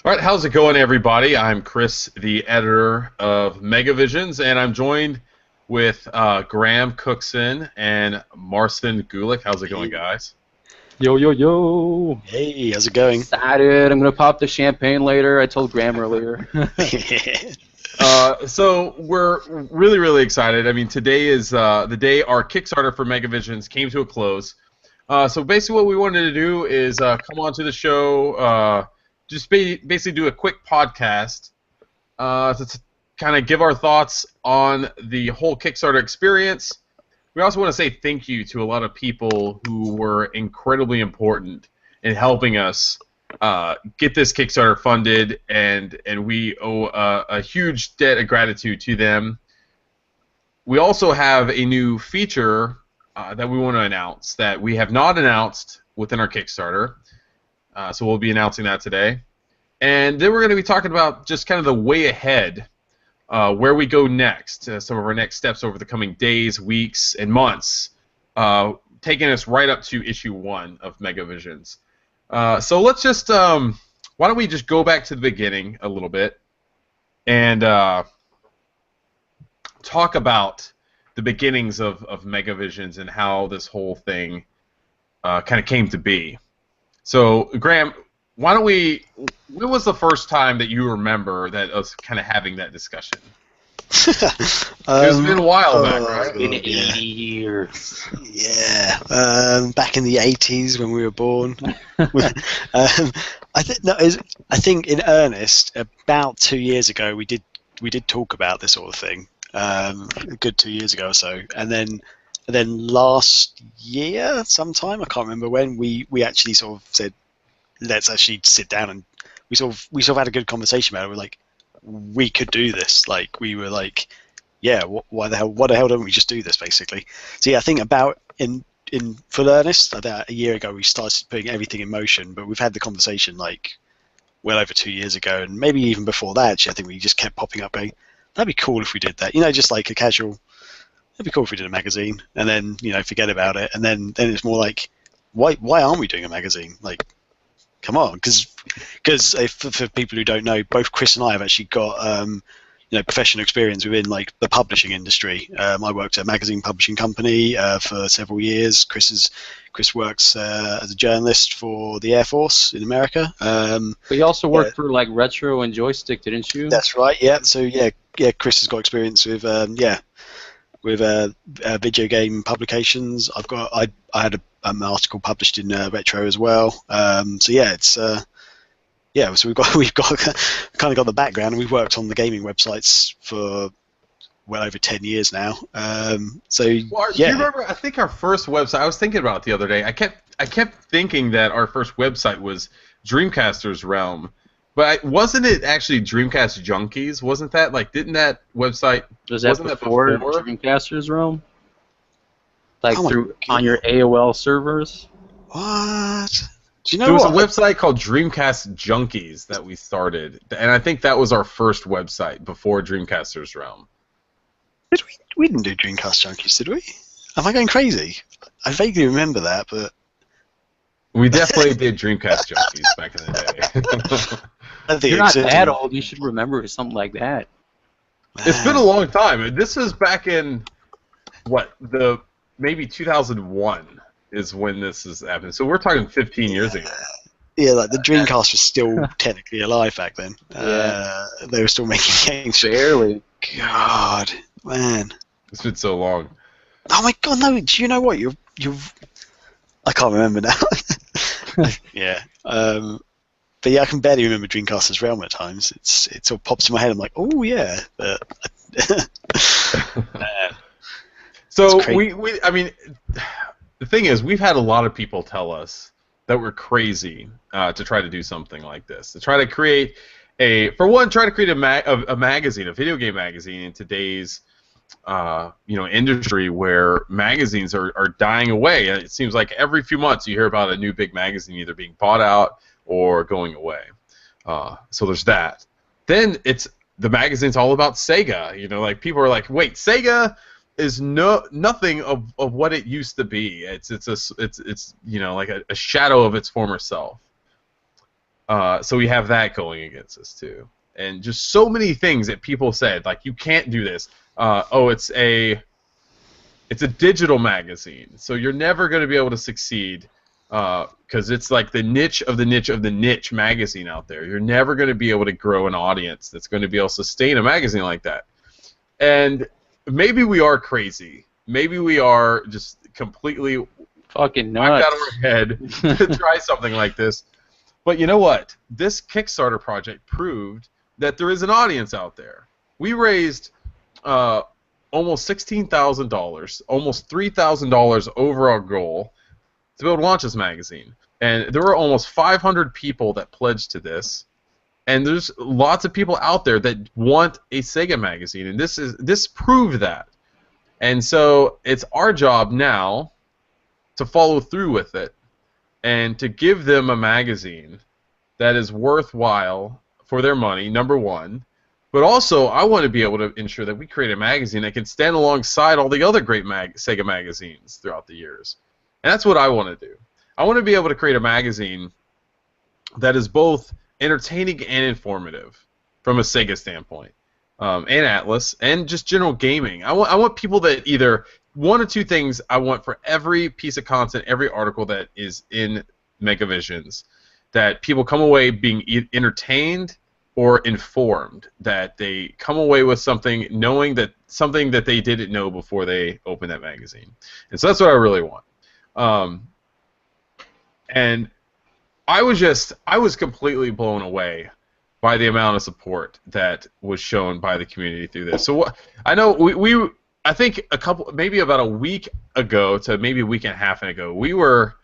All right, how's it going, everybody? I'm Chris, the editor of Mega Visions, and I'm joined with Graham Cookson and Marcin Gulick. How's it going, Hey, guys? Yo, yo, yo. hey, how's it going? Excited. I'm going to pop the champagne later. I told Graham earlier. So we're really, really excited. I mean, today is the day our Kickstarter for Mega Visions came to a close. So basically, what we wanted to do is come onto the show, just basically do a quick podcast to kind of give our thoughts on the whole Kickstarter experience. We also want to say thank you to a lot of people who were incredibly important in helping us get this Kickstarter funded, and we owe a huge debt of gratitude to them. We also have a new feature that we want to announce that we have not announced within our Kickstarter. So we'll be announcing that today. And then we're going to be talking about just kind of the way ahead, where we go next, some of our next steps over the coming days, weeks, and months, taking us right up to issue 1 of Mega Visions. So let's just, why don't we just go back to the beginning a little bit and talk about the beginnings of Mega Visions and how this whole thing kind of came to be. So, Graham, why don't we? When was the first time that you remember that us kind of having that discussion? It's been a while back, right? Been 80 years. Yeah, back in the 80s when we were born. I think in earnest, about 2 years ago, we did talk about this sort of thing. A good 2 years ago or so, and then last year, sometime I can't remember when, we actually sort of said, let's actually sit down, and we sort of had a good conversation about it. We're like, we could do this. Like, we were like, yeah, what the hell don't we just do this, basically? So yeah, I think about in full earnest, about a year ago we started putting everything in motion, but we've had the conversation like well over 2 years ago, and maybe even before that actually. I think we just kept popping up going, that'd be cool if we did that, just like a casual, it'd be cool if we did a magazine, and then forget about it, and then it's more like, why aren't we doing a magazine? Like, come on, because for people who don't know, both Chris and I have actually got professional experience within like the publishing industry. I worked at a magazine publishing company for several years. Chris works as a journalist for the Air Force in America. But you also worked for like Retro and Joystick, didn't you? That's right. Yeah. So yeah, Chris has got experience with video game publications. I had an article published in Retro as well. So yeah, it's so we've got kind of got the background, and we've worked on the gaming websites for well over 10 years now. So Well, do you remember? I think our first website. I was thinking about it the other day. I kept thinking that our first website was Dreamcaster's Realm, but wasn't it actually Dreamcast Junkies? Wasn't that like? Didn't that website? Was that before Dreamcaster's Realm? Like on your AOL servers? What? Do you know There was what? a website called Dreamcast Junkies that we started, and I think that was our first website before Dreamcaster's Realm. We didn't do Dreamcast Junkies, did we? Am I going crazy? I vaguely remember that, but We definitely did Dreamcast Junkies back in the day. I think You're not that old. You should remember something like that. It's been a long time. This was back in maybe 2001 is when this has happened. So we're talking 15 years ago. Yeah, like the Dreamcast was still technically alive back then. Yeah. They were still making games. Barely. God, man. It's been so long. Oh my God, no! Do you know what you're? I can't remember now. Yeah. But yeah, I can barely remember Dreamcast's Realm at times. It sort of pops in my head. I'm like, oh yeah. But So I mean, the thing is, we've had a lot of people tell us that we're crazy to try to do something like this, to try to create a magazine, a video game magazine in today's industry where magazines are dying away. It seems like every few months you hear about a new big magazine either being bought out or going away. So there's that. Then the magazine's all about Sega. Like people are like, wait, Sega is nothing of what it used to be. It's like a shadow of its former self. So we have that going against us too, and just so many things that people said, like, you can't do this. Oh, it's a digital magazine, so you're never going to be able to succeed because it's like the niche of the niche of the niche magazine out there. You're never going to be able to grow an audience that's going to be able to sustain a magazine like that. And maybe we are crazy. Maybe we are just completely fucking knocked nuts out of our head to try something like this. But you know what? This Kickstarter project proved that there is an audience out there. We raised almost $16,000, almost $3,000 over our goal to be able to launch this magazine. And there were almost 500 people that pledged to this. And there's lots of people out there that want a Sega magazine, and this proved that. And so it's our job now to follow through with it and to give them a magazine that is worthwhile for their money, number one. But also, I want to be able to ensure that we create a magazine that can stand alongside all the other great Sega magazines throughout the years. And that's what I want to do. I want to be able to create a magazine that is both entertaining and informative from a Sega standpoint, and Atlas, and just general gaming. I want people that either one or two things I want for every piece of content, every article that is in Mega Visions, that people come away being entertained or informed, that they come away with something, knowing that something that they didn't know before they opened that magazine. And so that's what I really want. And I was completely blown away by the amount of support that was shown by the community through this. So I know I think maybe about a week ago to maybe a week and a half ago, we were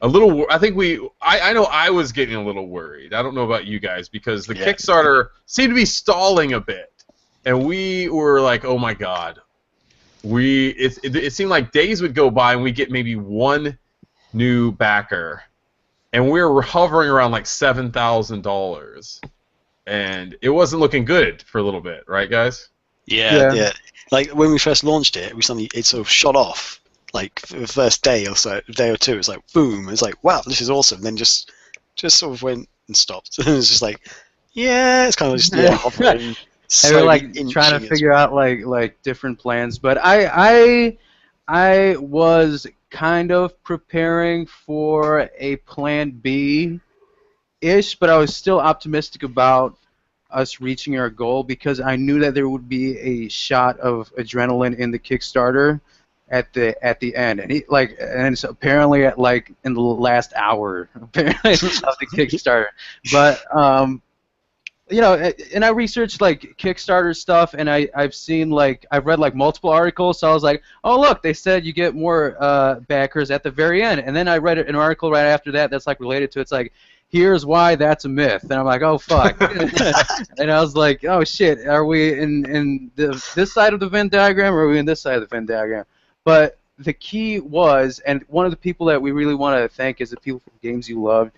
a little. I know I was getting a little worried. I don't know about you guys, because the Kickstarter seemed to be stalling a bit, and we were like, oh my god. It seemed like days would go by and we get maybe one new backer, and we were hovering around like $7,000, and it wasn't looking good for a little bit, right, guys? Yeah. Like when we first launched it, it sort of shot off. Like for the first day or two, it's like boom. It's like, wow, this is awesome. Then just sort of went and stopped. And it's just like, yeah, it's kind of just hovering. They were like trying to figure out like different plans, but I was kind of preparing for a plan B-ish, but I was still optimistic about us reaching our goal because I knew that there would be a shot of adrenaline in the Kickstarter at the end, and it's apparently in the last hour apparently of the Kickstarter, but and I researched Kickstarter stuff, and I've read multiple articles, so I was like, oh look, they said you get more backers at the very end, and then I read an article right after that that's related to it's here's why that's a myth, and I'm like, oh fuck, and I was like, oh shit, are we in this side of the Venn diagram, or are we in this side of the Venn diagram? But the key was, and one of the people that we really want to thank is the people from Games You Loved,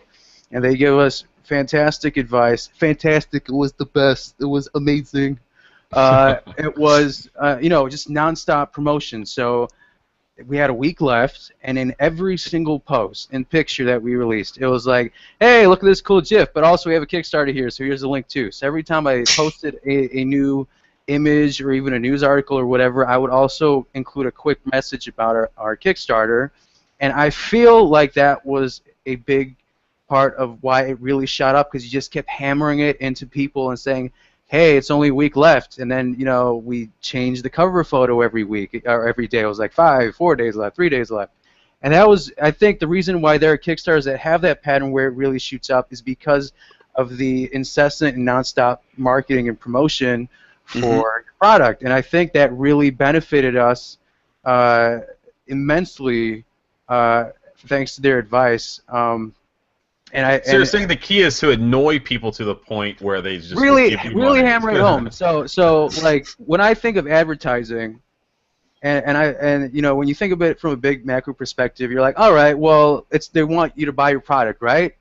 and they give us fantastic advice. Fantastic, it was the best. It was amazing. It was, just nonstop promotion. So we had a week left, and in every single post and picture that we released, it was like, hey, look at this cool GIF, but also we have a Kickstarter here, so here's a link too. So every time I posted a new image or even a news article or whatever, I would also include a quick message about our Kickstarter, and I feel like that was a big part of why it really shot up, because you just kept hammering it into people and saying, hey, it's only a week left, and then we changed the cover photo every week or every day. It was like 4 days left, 3 days left, and that was, I think, the reason why there are Kickstarters that have that pattern where it really shoots up is because of the incessant and nonstop marketing and promotion for your product, and I think that really benefited us immensely thanks to their advice. So you're saying the key is to annoy people to the point where they just really hammer it home. So when I think of advertising, and when you think of it from a big macro perspective, you're like, all right, well, they want you to buy your product, right?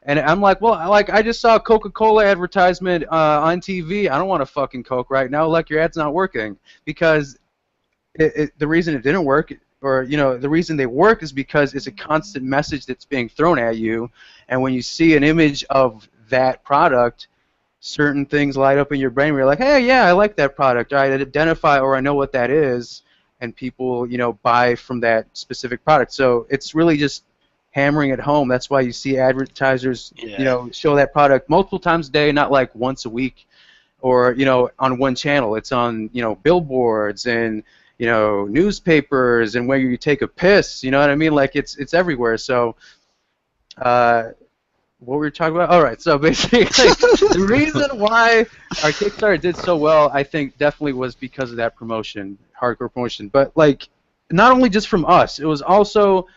And I'm like, well, I just saw a Coca-Cola advertisement on TV. I don't want a fucking Coke right now. Your ad's not working, because the reason it didn't work, or the reason they work, is because it's a constant message that's being thrown at you, and when you see an image of that product, certain things light up in your brain where you're like, hey, yeah, I like that product. Or I identify or I know what that is, and people, buy from that specific product. So it's really just hammering it home. That's why you see advertisers, show that product multiple times a day, not like once a week or, on one channel. It's on, billboards and, newspapers and where you take a piss, you know what I mean? Like it's everywhere. So what were we talking about? All right, so basically, the reason why our Kickstarter did so well, I think, definitely was because of that promotion, hardcore promotion. But like, not only just from us, it was also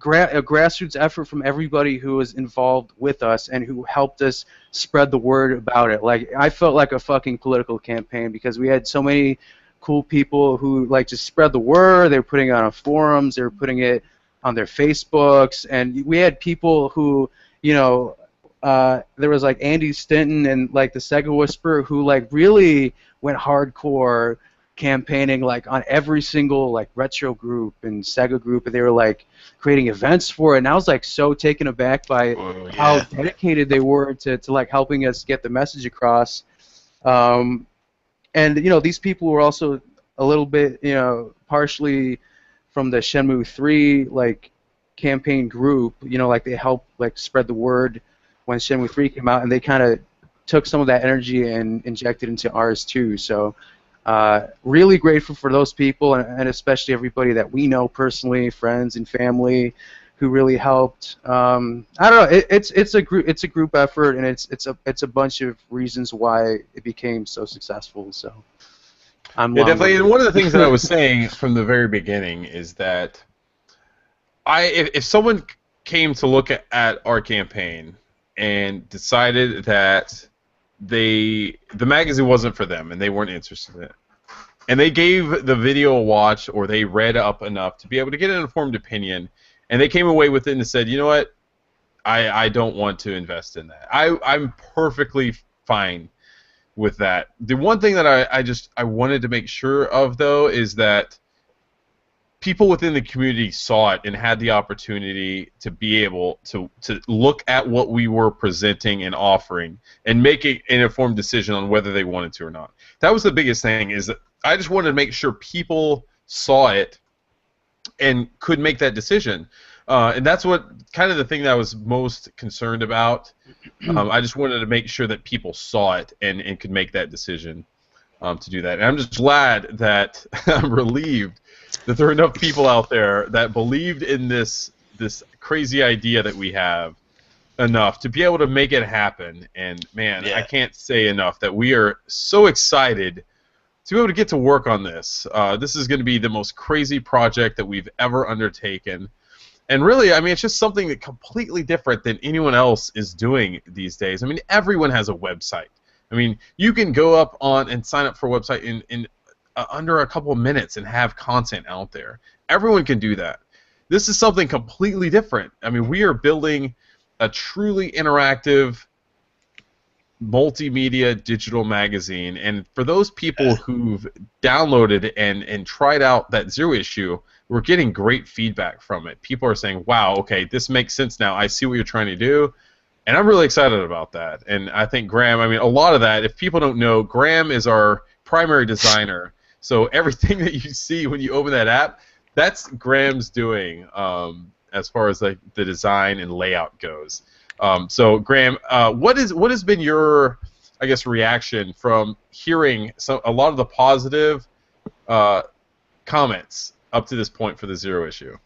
a grassroots effort from everybody who was involved with us and who helped us spread the word about it. Like, I felt like a fucking political campaign because we had so many cool people who like just spread the word. They were putting it on forums, they were putting it on their Facebooks, and we had people who, there was like Andy Stinton and like the Sega Whisperer who like really went hardcore campaigning like on every single like retro group and Sega group, and they were like creating events for it. And I was like so taken aback by how dedicated they were to like helping us get the message across. And these people were also a little bit partially from the Shenmue 3 like campaign group, like they helped like spread the word when Shenmue 3 came out, and they kind of took some of that energy and injected into ours too. So really grateful for those people, and especially everybody that we know personally, friends and family, who really helped. I don't know. It's a group effort, and it's a bunch of reasons why it became so successful. So definitely. And one of the things that I was saying from the very beginning is that if someone came to look at our campaign and decided that the magazine wasn't for them and they weren't interested in it, and they gave the video a watch or they read up enough to be able to get an informed opinion, and they came away with it and said, you know what, I don't want to invest in that. I'm perfectly fine with that. The one thing that I wanted to make sure of, though, is that people within the community saw it and had the opportunity to be able to look at what we were presenting and offering and make an informed decision on whether they wanted to or not. That was the biggest thing, is that I just wanted to make sure people saw it and could make that decision. And that's what kind of the thing that I was most concerned about. I just wanted to make sure that people saw it and could make that decision to do that. And I'm just glad that I'm relieved that there are enough people out there that believed in this crazy idea that we have enough to be able to make it happen. And man, I can't say enough that we are so excited to be able to get to work on this. This is going to be the most crazy project that we've ever undertaken. And really, I mean, it's just something that completely different than anyone else is doing these days. I mean, everyone has a website. I mean, you can go up on and sign up for a website in under a couple of minutes and have content out there. Everyone can do that. This is something completely different. I mean, we are building a truly interactive multimedia digital magazine, and for those people who've downloaded and tried out that Zero issue, we're getting great feedback from it. People are saying, wow, okay, this makes sense now. I see what you're trying to do. And I'm really excited about that. And I think Graham, I mean, a lot of that, if people don't know, Graham is our primary designer. So everything that you see when you open that app, that's Graham's doing as far as like the design and layout goes. So Graham, what has been your, I guess, reaction from hearing a lot of the positive comments up to this point for the Zero issue?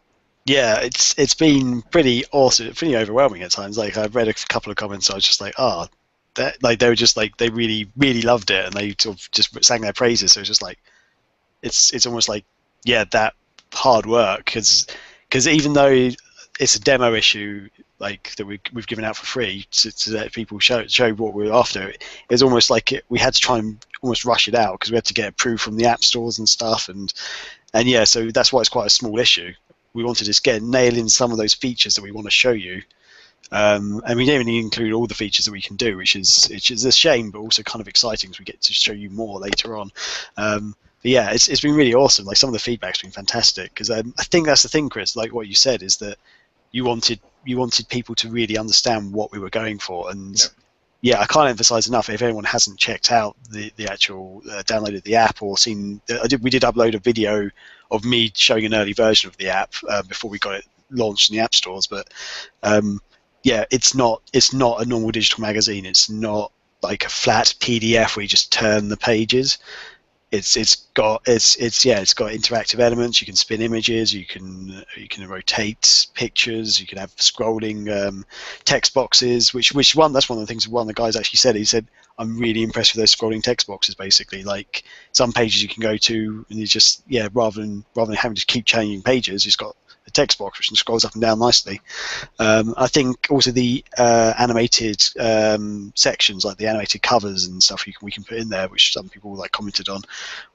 Yeah, it's been pretty awesome, pretty overwhelming at times. Like, I've read a couple of comments, I was just like, oh, that, like, they were just like, they really, really loved it, and they sort of just sang their praises. So it's just like, it's almost like, yeah, that hard work, because even though it's a demo issue, like, that we've given out for free to let people show what we're after, it's almost like we had to try and almost rush it out because we had to get approved from the app stores and stuff, and yeah, so that's why it's quite a small issue. We wanted to just nail in some of those features that we want to show you, and we didn't even include all the features that we can do, which is a shame, but also kind of exciting because we get to show you more later on. But yeah, it's been really awesome. Like, some of the feedback's been fantastic, because I think that's the thing, Chris. Like what you said, is that you wanted people to really understand what we were going for, and yeah, I can't emphasize enough. If anyone hasn't checked out the actual downloaded the app or seen, we did upload a video of me showing an early version of the app before we got it launched in the app stores. But yeah, it's not a normal digital magazine. It's not like a flat PDF where you just turn the pages. It's got interactive elements. You can spin images. You can rotate pictures. You can have scrolling text boxes. That's one of the things one of the guys actually said. He said, I'm really impressed with those scrolling text boxes. Basically, like some pages you can go to and you just rather than having to keep changing pages, you've got a text box which scrolls up and down nicely. I think also the animated sections, like the animated covers and stuff, we can put in there, which some people like commented on,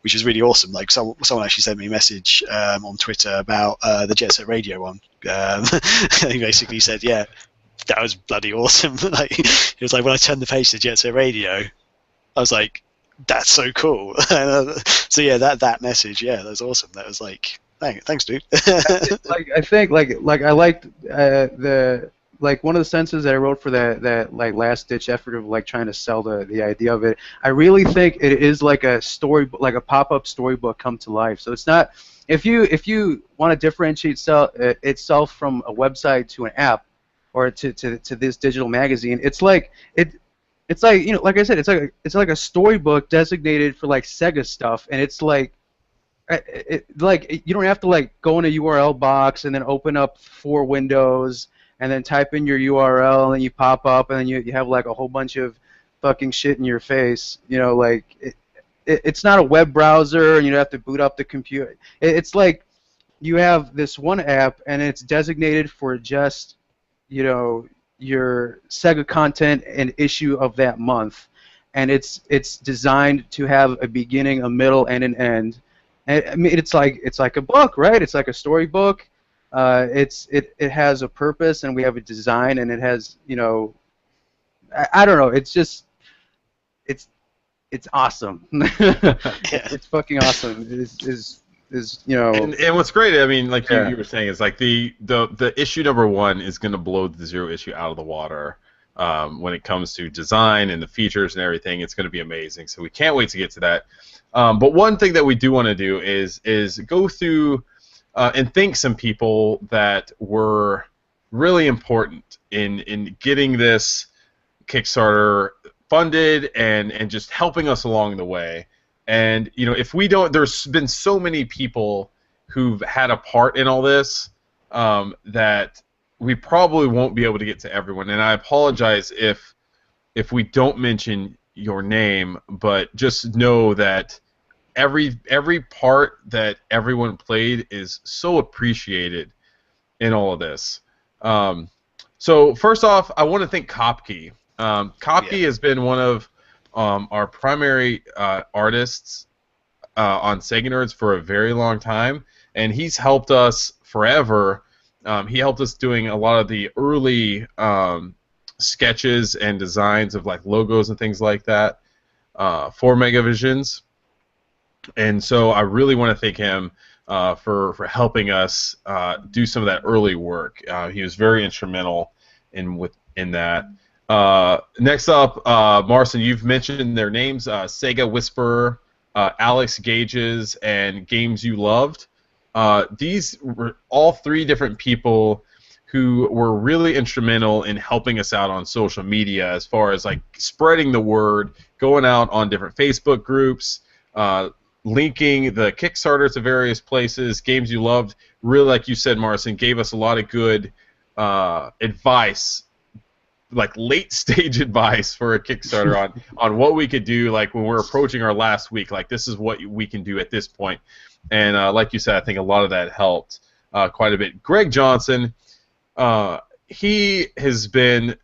which is really awesome. Like someone actually sent me a message on Twitter about the Jet Set Radio one. He basically said, "Yeah, that was bloody awesome." Like it was like when I turned the page to Jet Set Radio, I was like, "That's so cool." So yeah, that message, that was awesome. That was like, thanks, dude. I think I liked the one of the sentences that I wrote for that like last ditch effort of like trying to sell the idea of it. I really think it is like a story, like a pop-up storybook come to life. So it's not, if you want to differentiate itself from a website to an app or to this digital magazine, it's like like I said, it's like a storybook designated for like Sega stuff, and it's like. Like you don't have to like go in a URL box and then open up 4 windows and then type in your URL and then you pop up and then you have like a whole bunch of fucking shit in your face. Like it's not a web browser and you don't have to boot up the computer. It's like you have this one app and it's designated for just your Sega content and issue of that month, and it's designed to have a beginning, a middle, and an end. I mean, it's like a book, right? It's like a storybook. It has a purpose, and we have a design, and it has I don't know. It's just it's awesome. It's fucking awesome. And what's great, I mean, like you were saying, is like the issue number 1 is going to blow the Zero issue out of the water. When it comes to design and the features and everything, it's going to be amazing. So we can't wait to get to that. But one thing that we do want to do is go through and thank some people that were really important in getting this Kickstarter funded and just helping us along the way. And if we don't, there's been so many people who've had a part in all this that we probably won't be able to get to everyone. And I apologize if we don't mention your name, but just know that every part that everyone played is so appreciated in all of this. So first off, I want to thank Kopke. Kopke has been one of our primary artists on Sega Nerds for a very long time, and he's helped us forever. He helped us doing a lot of the early sketches and designs of like logos and things like that for Mega Visions. And so I really want to thank him for helping us do some of that early work. He was very instrumental in that. Next up, Marcin, you've mentioned their names: Sega Whisperer, Alex Gages, and Games You Loved. These were all 3 different people who were really instrumental in helping us out on social media, as far as like spreading the word, going out on different Facebook groups, linking the Kickstarter to various places. Games You Loved, really, like you said, Marcin, gave us a lot of good advice, like late stage advice for a Kickstarter on what we could do, like when we're approaching our last week, like this is what we can do at this point. And like you said, I think a lot of that helped quite a bit. Greg Johnson, he has been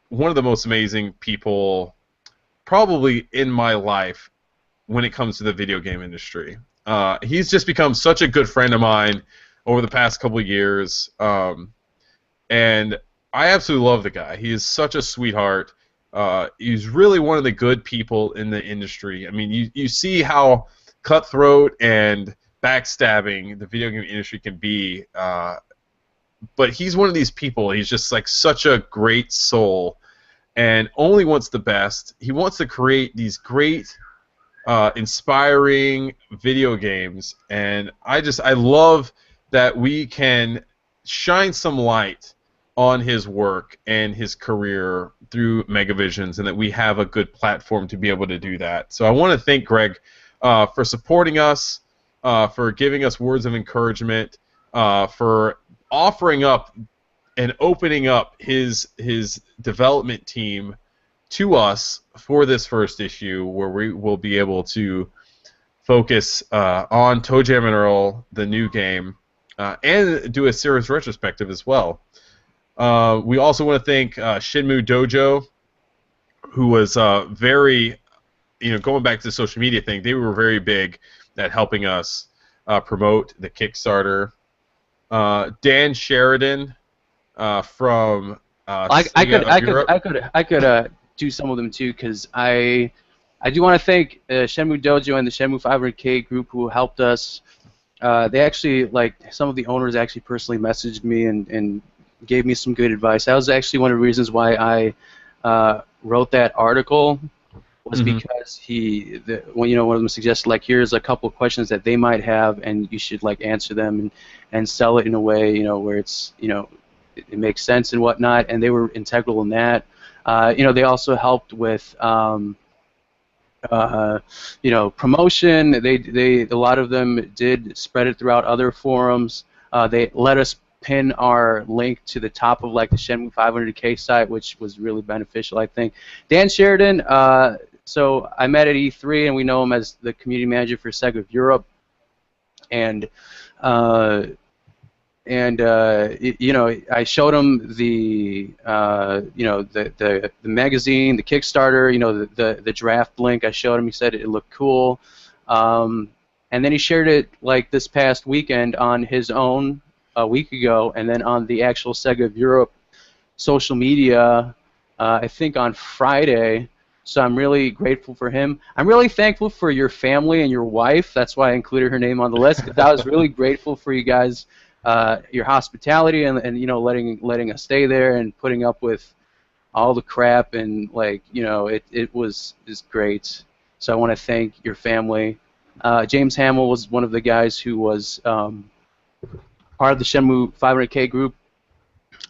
one of the most amazing people probably in my life when it comes to the video game industry. He's just become such a good friend of mine over the past couple of years, and I absolutely love the guy. He is such a sweetheart. He's really one of the good people in the industry. I mean, you see how cutthroat and backstabbing the video game industry can be, but he's one of these people. He's just like such a great soul, and only wants the best. He wants to create these great, inspiring video games, and I love that we can shine some light on his work and his career through Mega Visions, and that we have a good platform to be able to do that. So I want to thank Greg for supporting us, for giving us words of encouragement, for offering up and opening up his development team to us for this first issue, where we will be able to focus on ToeJam and Earl, the new game, and do a series retrospective as well. We also want to thank Shenmue Dojo, who was very, going back to the social media thing, they were very big at helping us promote the Kickstarter. Dan Sheridan from I could do some of them too, because I do want to thank Shenmue Dojo and the Shenmue 500K group who helped us. They actually, some of the owners actually personally messaged me and gave me some good advice. That was actually one of the reasons why I wrote that article, was because one of them suggested, here's a couple of questions that they might have, and you should answer them and sell it in a way where it's it makes sense and whatnot, and they were integral in that. They also helped with promotion. A lot of them did spread it throughout other forums. They let us pin our link to the top of the Shenmue 500K site, which was really beneficial, I think. Dan Sheridan, so I met at E3, and we know him as the community manager for Sega of Europe, and I showed him the the magazine, the Kickstarter, the draft link. I showed him. He said it looked cool, and then he shared it this past weekend on his own a week ago, and then on the actual Sega of Europe social media, I think on Friday. So I'm really grateful for him. I'm really thankful for your family and your wife. That's why I included her name on the list, because I was really grateful for you guys. Your hospitality and letting us stay there and putting up with all the crap, and it was great. So I want to thank your family. James Hamill was one of the guys who was part of the Shenmue 500K group.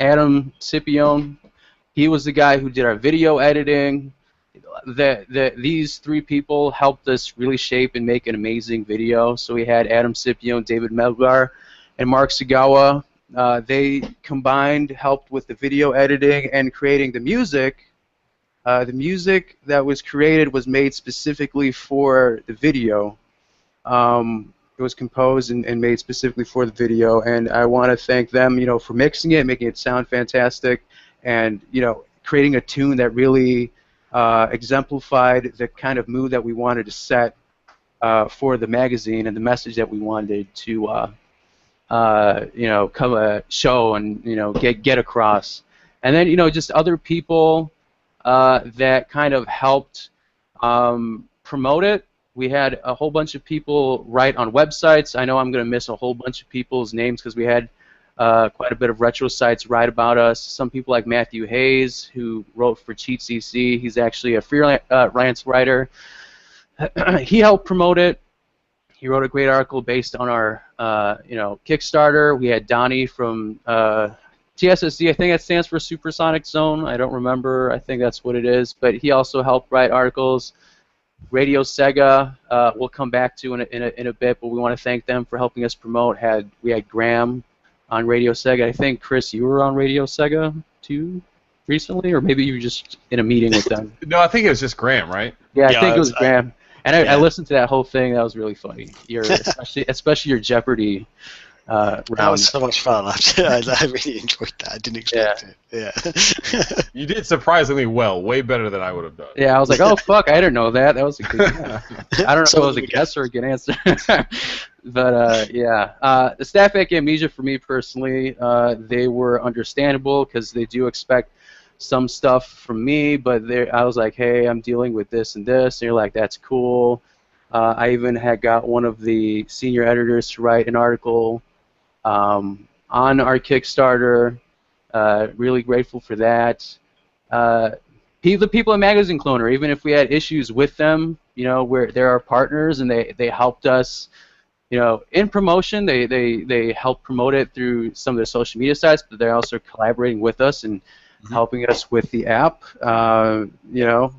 Adam Scipione, he was the guy who did our video editing. These three people helped us really shape and make an amazing video. So we had Adam Scipione, David Melgar, and Mark Sagawa. They combined, helped with the video editing and creating the music. The music that was created was made specifically for the video. It was composed and made specifically for the video, and I want to thank them, for mixing it, making it sound fantastic, and creating a tune that really exemplified the kind of mood that we wanted to set for the magazine and the message that we wanted to show and get across. And then just other people that kind of helped promote it. We had a whole bunch of people write on websites. I know I'm going to miss a whole bunch of people's names because we had quite a bit of retro sites write about us. Some people like Matthew Hayes, who wrote for CheatCC. He's actually a freelance writer. He helped promote it. He wrote a great article based on our Kickstarter. We had Donnie from TSSZ. I think that stands for Supersonic Zone. I don't remember. I think that's what it is. But he also helped write articles. Radio Sega, we'll come back to in a bit, but we want to thank them for helping us promote. We had Graham on Radio Sega. I think, Chris, you were on Radio Sega too recently, or maybe you were just in a meeting with them. No, I think it was just Graham, right? Yeah, I think it was Graham. And I listened to that whole thing. That was really funny. Especially your Jeopardy round. That was so much fun. I really enjoyed that. I didn't expect it. Yeah. You did surprisingly well, way better than I would have done. Yeah, I was like, oh fuck, I didn't know that. That was a good. I don't know if it was a guess or a good answer. But the staff at Amnesia, for me personally, they were understandable because they do expect some stuff from me, but I was like, hey, I'm dealing with this and this, and you're like, that's cool. I even had got one of the senior editors to write an article on our Kickstarter. Really grateful for that. the people at Magazine Cloner, even if we had issues with them, you know, where they're our partners and they helped us, you know, in promotion. They helped promote it through some of their social media sites, but they're also collaborating with us and helping us with the app. You know,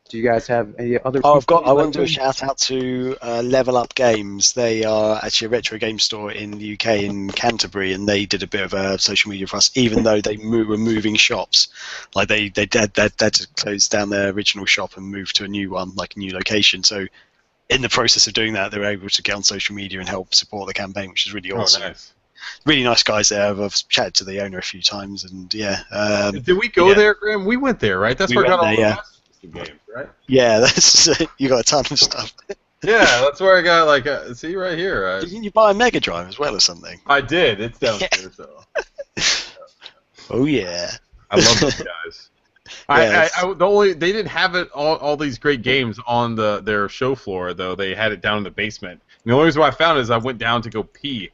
do you guys have any other? I want to do a shout out to Level Up Games. They are actually a retro game store in the UK in Canterbury, and they did a bit of social media for us, even though they were moving shops. Like they had to close down their original shop and move to a new one, like a new location. So in the process of doing that, they were able to get on social media and help support the campaign, which is really awesome. Oh, nice. Really nice guys there. I've chatted to the owner a few times, and yeah. Did we go there, Graham? We went there, right? That's where I got all the Master System games, right? Yeah, that's you got a ton of stuff. Yeah, that's where I got like see right here. Didn't you buy a Mega Drive as well or something? I did. It's downstairs though. Oh yeah. I love those guys. They didn't have it all these great games on their show floor though. They had it down in the basement. And the only reason why I found it is I went down to go pee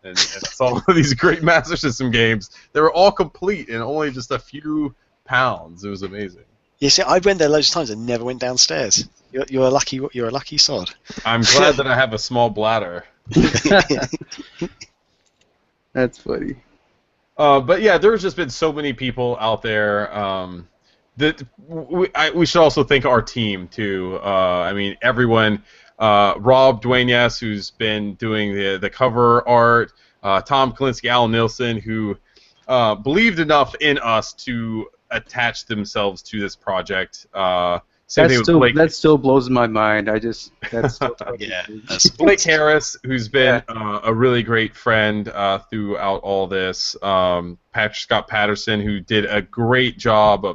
and saw these great Master System games. They were all complete in only just a few pounds. It was amazing. Yeah, see, I went there loads of times and never went downstairs. You're a lucky sod. I'm glad that I have a small bladder. That's funny. But yeah, there's just been so many people out there. That we should also thank our team too. I mean, everyone. Rob Duenas, who's been doing the cover art. Tom Kalinske, Al Nilsson, who believed enough in us to attach themselves to this project. That still blows my mind. That's still Blake Harris, who's been a really great friend throughout all this. Scott Patterson, who did a great job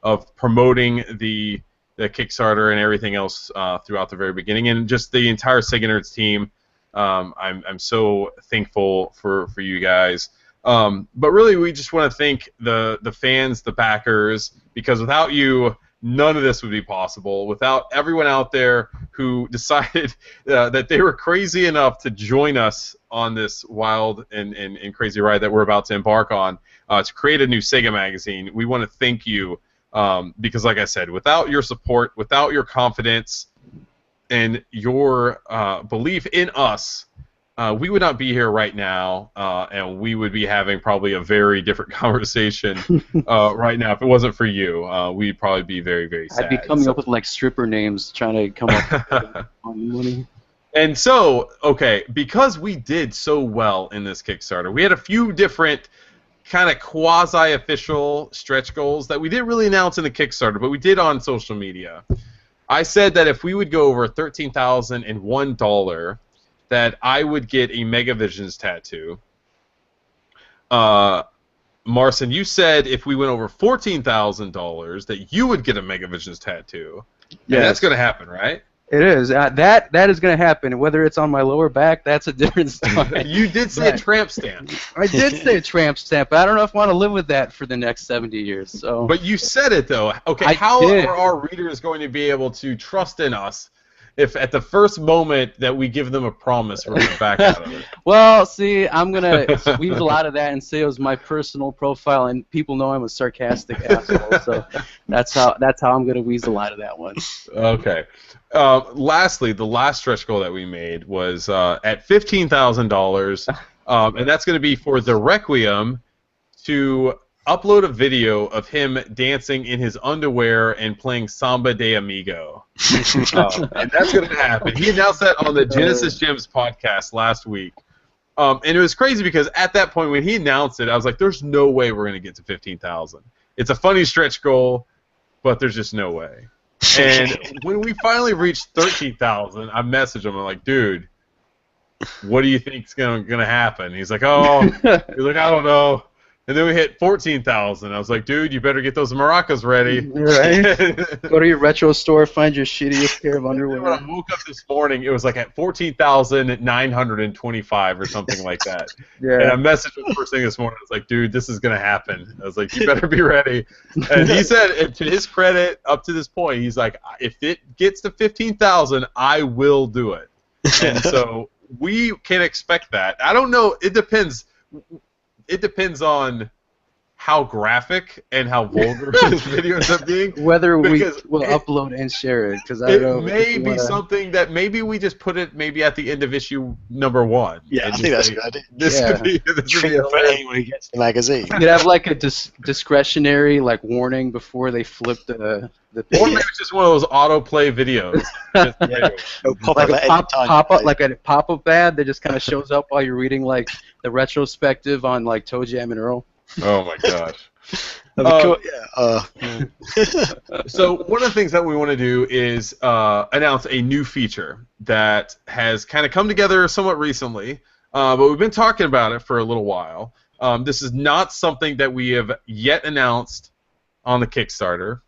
of promoting the Kickstarter and everything else throughout the very beginning, and just the entire Sega Nerds team. I'm so thankful for you guys. But really, we just want to thank the fans, the backers, because without you, none of this would be possible. Without everyone out there who decided that they were crazy enough to join us on this wild and crazy ride that we're about to embark on to create a new Sega magazine, we want to thank you because, like I said, without your support, without your confidence, and your belief in us, we would not be here right now, and we would be having probably a very different conversation right now if it wasn't for you. We'd probably be very, very sad. I'd be coming up with like stripper names, trying to come up with money. And so, okay, because we did so well in this Kickstarter, we had a few different kind of quasi-official stretch goals that we didn't really announce in the Kickstarter, but we did on social media. I said that if we would go over $13,001, that I would get a Mega Visions tattoo. Marcin, you said if we went over $14,000 that you would get a Mega Visions tattoo. Yeah, that's going to happen, right? It is. That is going to happen. Whether it's on my lower back, that's a different story. You did say a tramp stamp. I did say a tramp stamp, but I don't know if I want to live with that for the next 70 years. So. But you said it, though. Okay, how are our readers going to be able to trust in us if at the first moment that we give them a promise, we're going to back out of it? Well, see, I'm going to weave a lot of that and say it was my personal profile, and people know I'm a sarcastic asshole, so that's how I'm going to weasel out of that one. Okay. Lastly, the last stretch goal that we made was at $15,000, and that's going to be for the Requiem to upload a video of him dancing in his underwear and playing Samba de Amigo. And that's going to happen. He announced that on the Genesis Gems podcast last week. And it was crazy because at that point when he announced it, I was like, there's no way we're going to get to 15,000. It's a funny stretch goal, but there's just no way. And when we finally reached 13,000, I messaged him. I'm like, dude, what do you think's going to happen? He's like, I don't know. And then we hit 14,000. I was like, dude, you better get those maracas ready. Right. Go to your retro store, find your shittiest pair of underwear. When I woke up this morning, it was like at 14,925 or something like that. Yeah. And I messaged him first thing this morning. I was like, dude, this is going to happen. I was like, you better be ready. And he said, and to his credit, up to this point, he's like, if it gets to 15,000, I will do it. And so we can expect that. I don't know. It depends. It depends on how graphic and how vulgar this video ends up being. Whether we Because will upload and share it, because I don't know. It may if we be wanna- something that maybe we just put it maybe at the end of issue #1. Yeah, and I just think that's a say, good idea. This Yeah. could be this could be Treat for hilarious. anyone who gets the magazine. You could have like a discretionary like warning before they flip the Or page. maybe it's just one of those autoplay videos. Just anyway. It'll pop Like up a at any time. pop up, like a pop up ad that just kind of shows up while you're reading like the retrospective on like Toe Jam and Earl. Oh my gosh. That'd be cool. Yeah. So one of the things that we want to do is announce a new feature that has kind of come together somewhat recently, but we've been talking about it for a little while. This is not something that we have yet announced on the Kickstarter,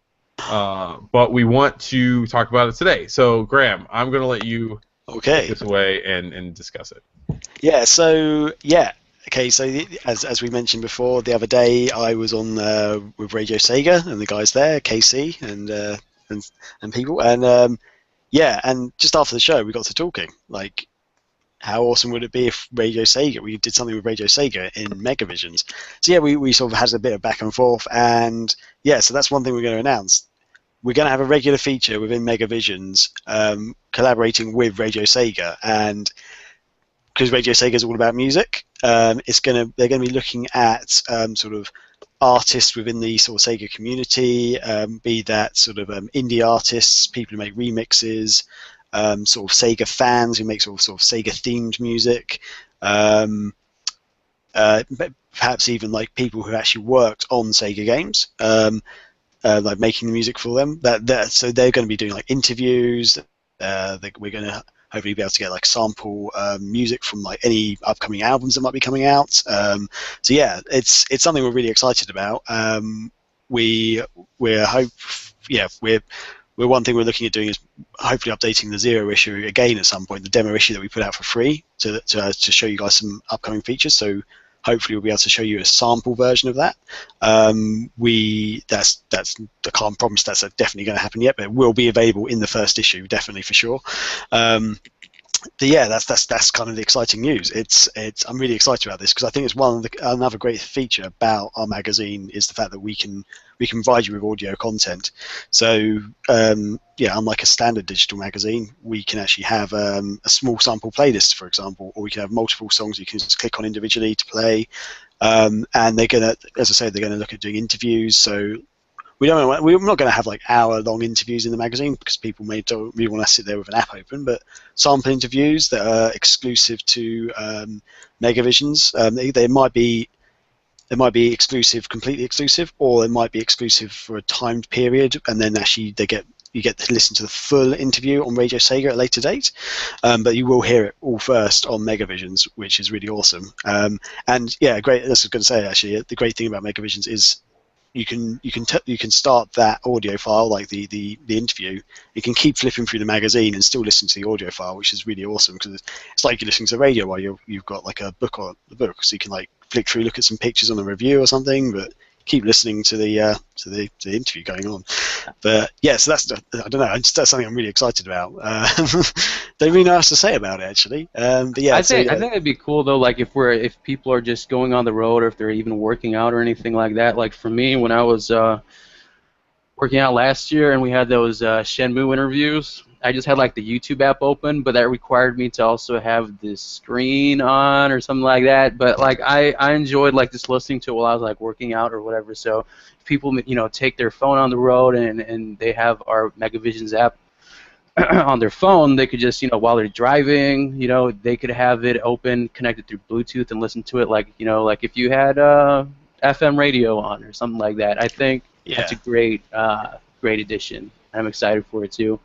but we want to talk about it today. So Graham, I'm going to let you Okay. take this away and discuss it. Yeah. So yeah. Okay, so as we mentioned before, the other day I was on with Radio Sega and the guys there, KC and people, and yeah, and just after the show we got to talking. Like, how awesome would it be if Radio Sega, we did something with Radio Sega in Mega Visions? So yeah, we sort of had a bit of back and forth, and yeah, so that's one thing we're going to announce. We're going to have a regular feature within Mega Visions, collaborating with Radio Sega, and because Radio Sega is all about music, they're going to be looking at sort of artists within the sort of Sega community, be that sort of indie artists, people who make remixes, sort of Sega fans who make sort of Sega themed music, perhaps even like people who actually worked on Sega games, like making the music for them. So they're going to be doing like interviews. We're going to hopefully be able to get like sample music from like any upcoming albums that might be coming out. So yeah, it's something we're really excited about. We're one thing we're looking at doing is hopefully updating the Zero issue again at some point, the demo issue that we put out for free to show you guys some upcoming features. So hopefully we'll be able to show you a sample version of that. I can't promise that's definitely going to happen yet, but it will be available in the first issue, definitely for sure. But yeah, that's kind of the exciting news. I'm really excited about this because I think it's another great feature about our magazine is the fact that we can provide you with audio content. So yeah, unlike a standard digital magazine, we can actually have a small sample playlist, for example, or we can have multiple songs you can just click on individually to play. And they're gonna, as I said, they're gonna look at doing interviews. So we're not going to have like hour-long interviews in the magazine because people don't really want to sit there with an app open, but sample interviews that are exclusive to Mega Visions. They might be exclusive, completely exclusive, or they might be exclusive for a timed period, and then actually you get to listen to the full interview on Radio Sega at a later date. But you will hear it all first on Mega Visions, which is really awesome. And yeah, great. That's what I was going to say. Actually, the great thing about Mega Visions is you can start that audio file, like the interview. You can keep flipping through the magazine and still listen to the audio file, which is really awesome because it's like you're listening to the radio while you've got like a book on the book, so you can like flick through, look at some pictures on a review or something, but keep listening to the interview going on. But yeah, so I don't know, that's something I'm really excited about. Don't really know what else to say about it actually. But yeah, I think it'd be cool though, like if people are just going on the road or if they're even working out or anything like that. Like for me, when I was working out last year and we had those Shenmue interviews, I just had like the YouTube app open, but that required me to also have the screen on or something like that. But like I enjoyed like just listening to it while I was like working out or whatever. So if people take their phone on the road and they have our Mega Visions app on their phone, they could just while they're driving, they could have it open, connected through Bluetooth, and listen to it like like if you had FM radio on or something like that. I think that's a great addition. I'm excited for it too.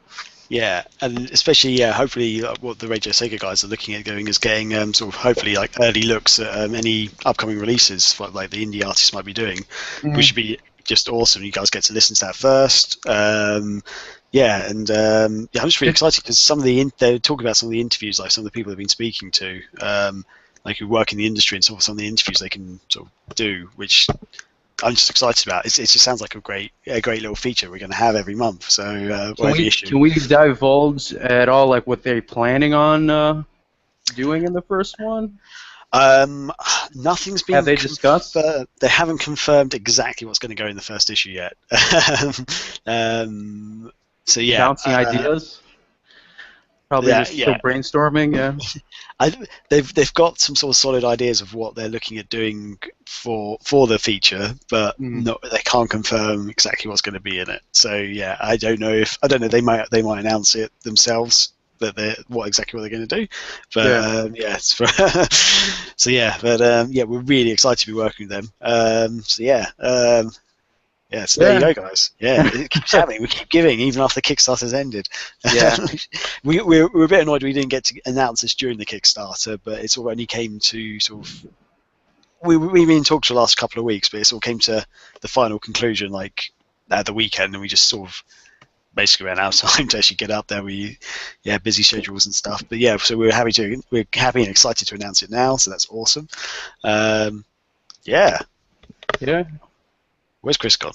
Yeah, and especially hopefully what the Radio Sega guys are looking at doing is getting sort of hopefully like early looks at any upcoming releases what like the indie artists might be doing, which should be just awesome. You guys get to listen to that first. Yeah, and I'm just really excited because they're talking about some of the interviews, like some of the people they've been speaking to, like who work in the industry, and some of the interviews they can sort of do, which I'm just excited about. It just sounds like a great little feature we're going to have every month. So every issue. Can we divulge at all like what they're planning on doing in the first one? Nothing's been. Have they discussed? They haven't confirmed exactly what's going to go in the first issue yet. So yeah, Bouncing ideas. Probably yeah, just still brainstorming. Yeah. They've got some sort of solid ideas of what they're looking at doing for the feature, but they can't confirm exactly what's going to be in it. So yeah, I don't know. They might announce it themselves that exactly what they're going to do. But yeah, it's for so yeah, but yeah, we're really excited to be working with them. So yeah. Yeah, so there you go, guys. Yeah, it keeps happening. We keep giving even after Kickstarter's ended. Yeah. we're a bit annoyed we didn't get to announce this during the Kickstarter, but it's all only came to sort of. We've been in talks for the last couple of weeks, but it all came to the final conclusion like at the weekend, and we just sort of basically ran out of time to actually get up there. Busy schedules and stuff. But yeah, so we're happy and excited to announce it now. So that's awesome. Yeah. Yeah. Where's Chris gone?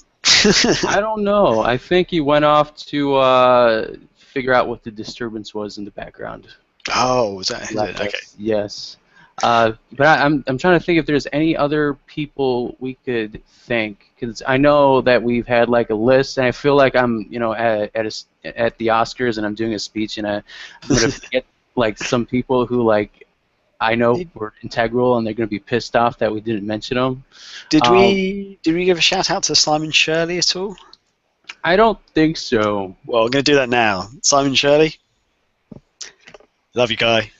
I don't know. I think he went off to figure out what the disturbance was in the background. Oh, was that it? Okay. Yes. But I'm trying to think if there's any other people we could thank, because I know that we've had like a list, and I feel like I'm at the Oscars and I'm doing a speech, and I'm gonna forget like some people who like I know were integral, and they're going to be pissed off that we didn't mention them. Did we give a shout out to Simon Shirley at all? I don't think so. Well, I'm going to do that now. Simon Shirley, love you, guy.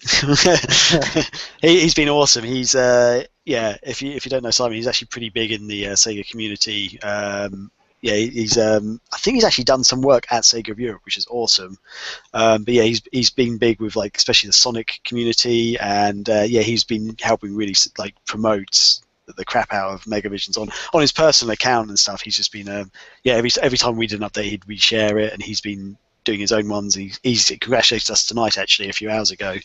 He's been awesome. He's if you don't know Simon, he's actually pretty big in the Sega community. He's I think he's actually done some work at Sega of Europe, which is awesome. But yeah, he's been big with like especially the Sonic community, and he's been helping really like promote the crap out of Mega Visions on his personal account and stuff. He's just been every time we did an update, we'd share it, and he's been doing his own ones. He's congratulated us tonight actually a few hours ago,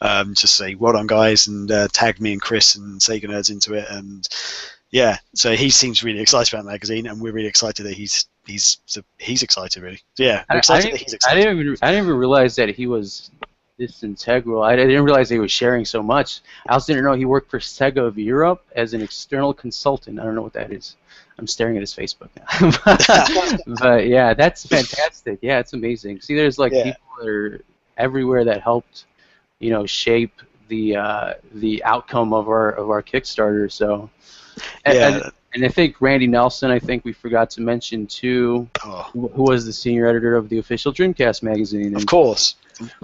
to say well done guys, and tagged me and Chris and Sega Nerds into it, and yeah, so he seems really excited about the magazine, and we're really excited that he's excited really. Yeah, we're excited that he's excited. I didn't even realize that he was this integral. I didn't realize he was sharing so much. I also didn't know he worked for Sega of Europe as an external consultant. I don't know what that is. I'm staring at his Facebook now. But yeah, that's fantastic. Yeah, it's amazing. See, there's like people that are everywhere that helped, shape the outcome of our Kickstarter. So. And I think Randy Nelson, I think we forgot to mention too, who was the senior editor of the official Dreamcast magazine. And of course.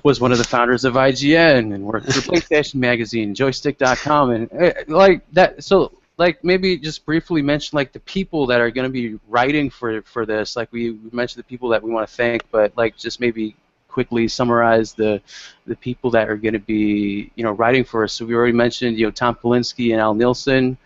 Was one of the founders of IGN and worked for PlayStation Magazine, Joystick.com, and like that. So like maybe just briefly mention like the people that are going to be writing for this. Like we mentioned the people that we want to thank, but like just maybe quickly summarize the people that are going to be writing for us. So we already mentioned Tom Kalinske and Al Nilsson.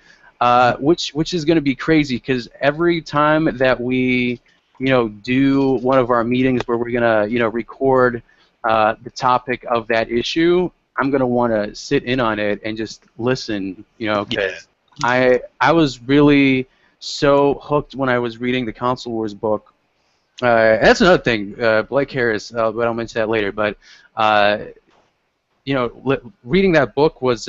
Which is going to be crazy because every time that we do one of our meetings where we're going to record the topic of that issue, I'm going to want to sit in on it and just listen, because I was really so hooked when I was reading the Console Wars book. That's another thing, Blake Harris, but I'll mention that later, but reading that book was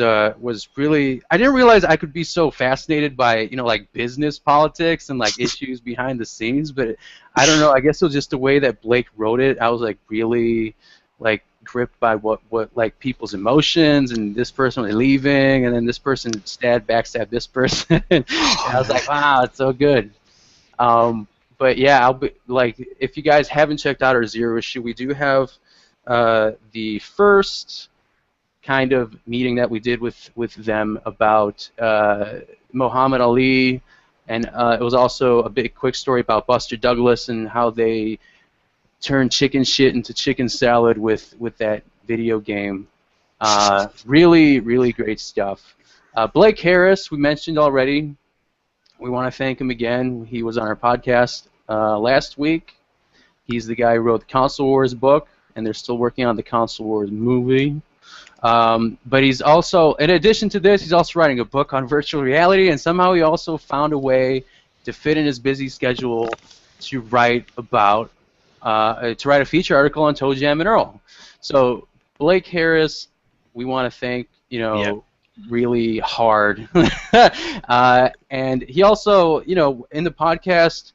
really. I didn't realize I could be so fascinated by like business politics and like issues behind the scenes. But I don't know. I guess it was just the way that Blake wrote it. I was like really like gripped by what like people's emotions, and this person was leaving, and then this person backstabbed this person. And I was like, wow, it's so good. But yeah, I'll be like, if you guys haven't checked out our Zero issue, we do have the first kind of meeting that we did with them about Muhammad Ali, and it was also a big quick story about Buster Douglas and how they turned chicken shit into chicken salad with that video game. Really, really great stuff. Blake Harris, we mentioned already. We want to thank him again. He was on our podcast last week. He's the guy who wrote the Console Wars book, and they're still working on the Console Wars movie. But he's also, in addition to this, he's also writing a book on virtual reality, and somehow he also found a way to fit in his busy schedule to write about, to write a feature article on Toe Jam and Earl. So Blake Harris, we want to thank, really hard. And he also, in the podcast,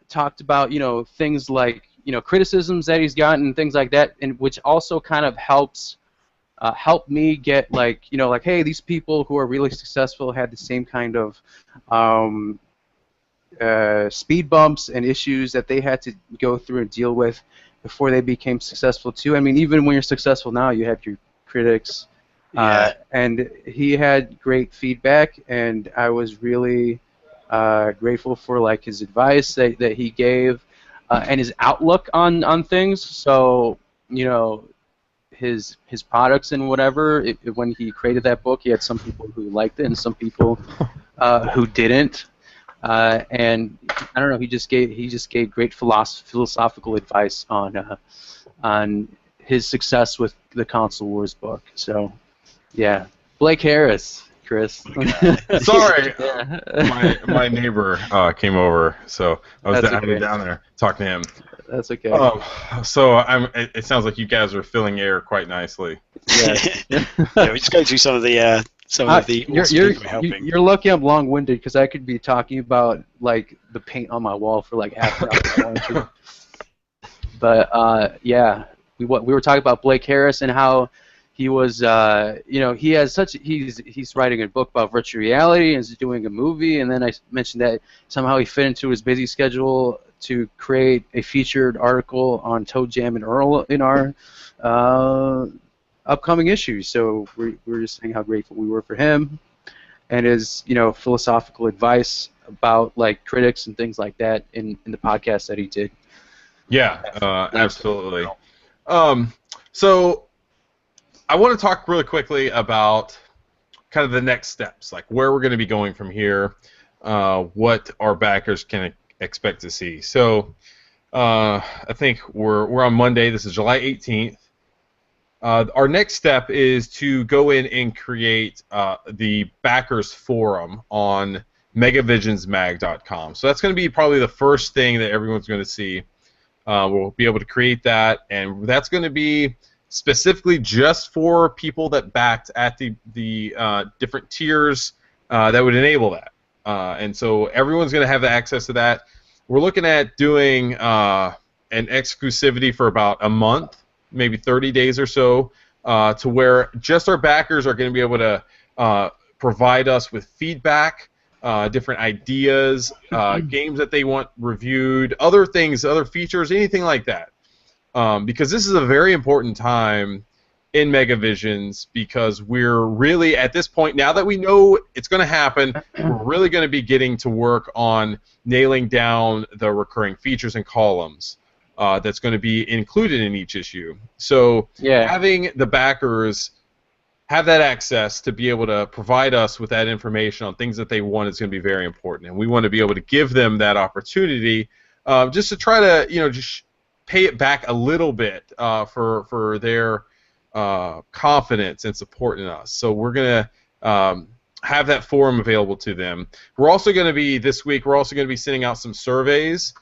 talked about, things like, criticisms that he's gotten and things like that, and which also kind of helped me get like, hey, these people who are really successful had the same kind of speed bumps and issues that they had to go through and deal with before they became successful too. I mean, even when you're successful now, you have your critics. And he had great feedback, and I was really grateful for like his advice that he gave and his outlook on things. So his products and whatever. When he created that book, he had some people who liked it and some people who didn't. And I don't know. He just gave great philosophical advice on his success with the Console Wars book. So, yeah, Blake Harris, Chris. Sorry, Yeah. my neighbor came over, so I was okay. down there talking to him. That's okay. So it sounds like you guys are filling air quite nicely. Yeah. Yeah, we're just going through some of the awesome people we're helping. You're lucky I'm long-winded because I could be talking about like the paint on my wall for like half an hour if I wanted to. But yeah, we were talking about Blake Harris and how he was, he has he's writing a book about virtual reality and is doing a movie, and then I mentioned that somehow he fit into his busy schedule to create a featured article on Toe Jam and Earl in our upcoming issues. So we're just saying how grateful we were for him and his philosophical advice about like critics and things like that in the podcast that he did. Yeah, absolutely. So I want to talk really quickly about kind of the next steps, like where we're going to be going from here, what our backers can expect to see. So I think we're on Monday. This is July 18th. Our next step is to go in and create the backers forum on megavisionsmag.com. So that's going to be probably the first thing that everyone's going to see. We'll be able to create that, and that's going to be specifically just for people that backed at the different tiers that would enable that. And so everyone's going to have the access to that. We're looking at doing an exclusivity for about a month, maybe 30 days or so, to where just our backers are going to be able to provide us with feedback, different ideas, games that they want reviewed, other things, other features, anything like that. Because this is a very important time in Mega Visions, because we're really, at this point, now that we know it's going to happen, we're really going to be getting to work on nailing down the recurring features and columns that's going to be included in each issue. So having the backers have that access to be able to provide us with that information on things that they want is going to be very important, and we want to be able to give them that opportunity just to try to just pay it back a little bit for their confidence and support in us. So we're going to have that forum available to them. We're also going to be, this week, we're also going to be sending out some surveys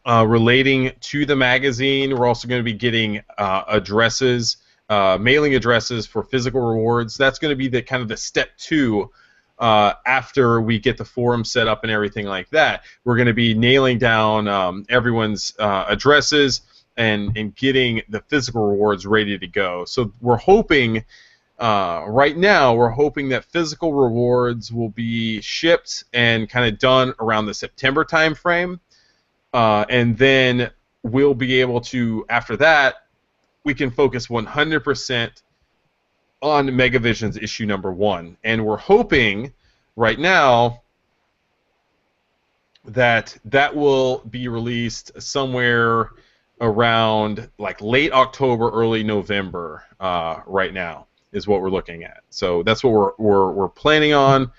relating to the magazine. We're also going to be getting addresses, mailing addresses for physical rewards. That's going to be the kind of the step 2 after we get the forum set up and everything like that. We're going to be nailing down everyone's addresses and getting the physical rewards ready to go. So we're hoping, right now, we're hoping that physical rewards will be shipped and kind of done around the September time frame. And then we'll be able to, after that, we can focus 100% on Mega Visions issue number 1. And we're hoping right now that that will be released somewhere around like late October, early November. Right now is what we're looking at. So that's what we're planning on,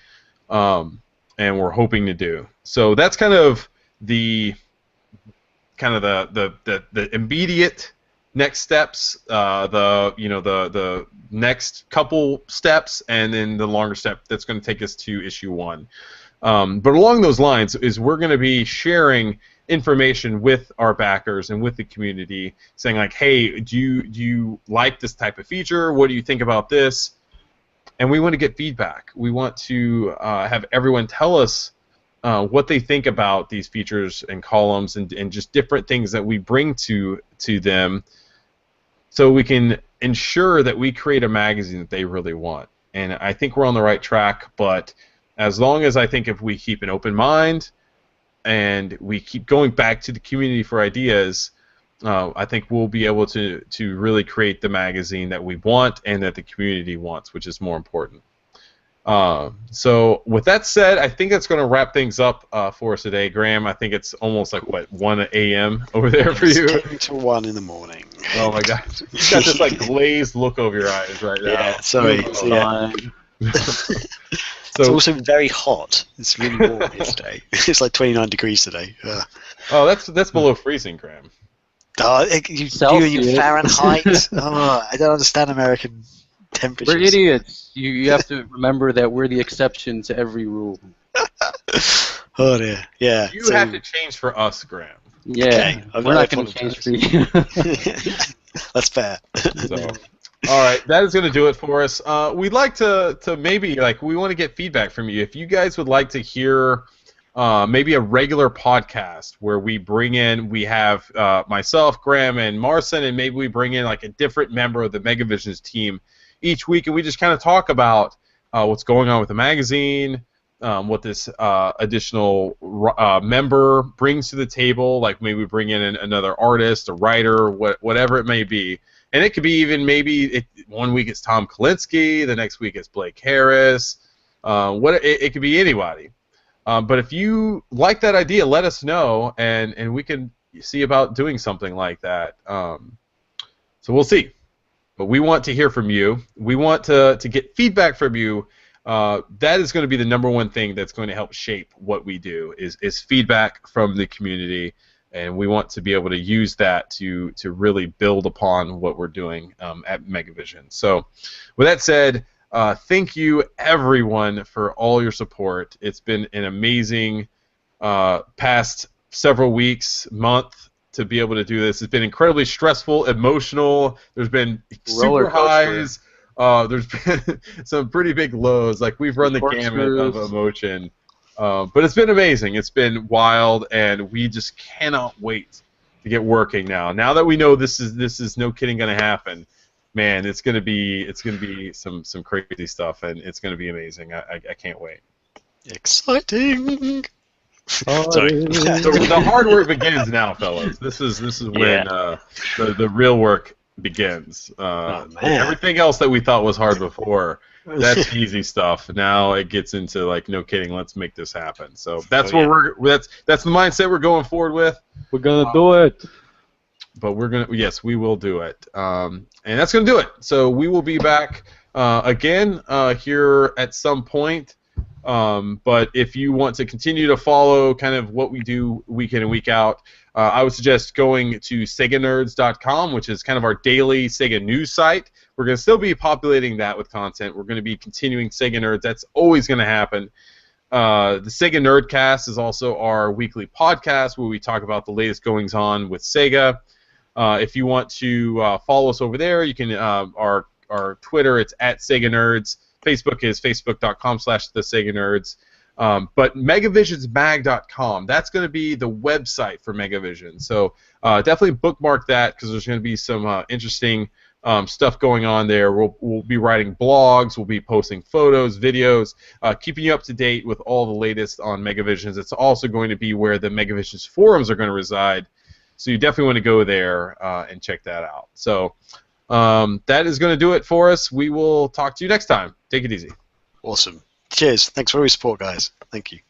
and we're hoping to do. So that's kind of the immediate next steps, the next couple steps, and then the longer step that's going to take us to issue 1. But along those lines is we're going to be sharing information with our backers and with the community, saying like, hey, do you like this type of feature? What do you think about this? And we want to get feedback. We want to have everyone tell us what they think about these features and columns and just different things that we bring to them, so we can ensure that we create a magazine that they really want. And I think we're on the right track, but as long as I think if we keep an open mind and we keep going back to the community for ideas, I think we'll be able to really create the magazine that we want and that the community wants, which is more important. So with that said, I think that's going to wrap things up for us today, Graham. I think it's almost like, what, 1 a.m. over there for you? 10 to 1 in the morning. Oh my God, you've got this like glazed look over your eyes right now. Yeah, sorry. It's also very hot. It's really warm here today. It's like 29 degrees today. Oh, that's below freezing, Graham. You Fahrenheit. I don't understand American temperatures. We're idiots. You have to remember that we're the exception to every rule. Oh dear. Yeah. You have to change for us, Graham. Yeah. Okay, we're not going to change for you. That's fair. So, all right, that is going to do it for us. We'd like to maybe, like, we want to get feedback from you. If you guys would like to hear maybe a regular podcast where we have myself, Graham, and Marcin, and maybe we bring in like a different member of the Mega Visions team each week, and we just kind of talk about what's going on with the magazine, what this additional member brings to the table. Like maybe we bring in another artist, a writer, whatever it may be. And it could be even maybe one week it's Tom Kalinske, the next week it's Blake Harris. It could be anybody. But if you like that idea, let us know, and we can see about doing something like that. So we'll see. But we want to hear from you. We want to get feedback from you. That is going to be the number one thing that's going to help shape what we do is feedback from the community. And we want to be able to use that to really build upon what we're doing at Mega Visions. So with that said, thank you, everyone, for all your support. It's been an amazing past several weeks, month, to be able to do this. It's been incredibly stressful, emotional. There's been super highs. There's been some pretty big lows. Like, we've run the gamut of emotion. But it's been amazing. It's been wild, and we just cannot wait to get working now. Now that we know this is no kidding going to happen, man, it's gonna be some crazy stuff, and it's gonna be amazing. I can't wait. Exciting. Sorry. The hard work begins now, fellas. This is when the real work begins. Everything else that we thought was hard before, that's easy stuff. Now it gets into like, no kidding, let's make this happen. So that's that's the mindset we're going forward with. We're gonna do it. But we will do it. And that's going to do it. So we will be back again here at some point. But if you want to continue to follow kind of what we do week in and week out, I would suggest going to SegaNerds.com, which is kind of our daily Sega news site. We're going to still be populating that with content. We're going to be continuing Sega Nerds. That's always going to happen. The Sega Nerdcast is also our weekly podcast where we talk about the latest goings-on with Sega. If you want to follow us over there, you can. Our Twitter, it's at Sega Nerds. Facebook is facebook.com/theSegaNerds. But megavisionsmag.com, that's going to be the website for Mega Visions. So definitely bookmark that, because there's going to be some interesting stuff going on there. We'll be writing blogs, we'll be posting photos, videos, keeping you up to date with all the latest on Mega Visions. It's also going to be where the Mega Visions forums are going to reside. So you definitely want to go there and check that out. So that is going to do it for us. We will talk to you next time. Take it easy. Awesome. Cheers. Thanks for all your support, guys. Thank you.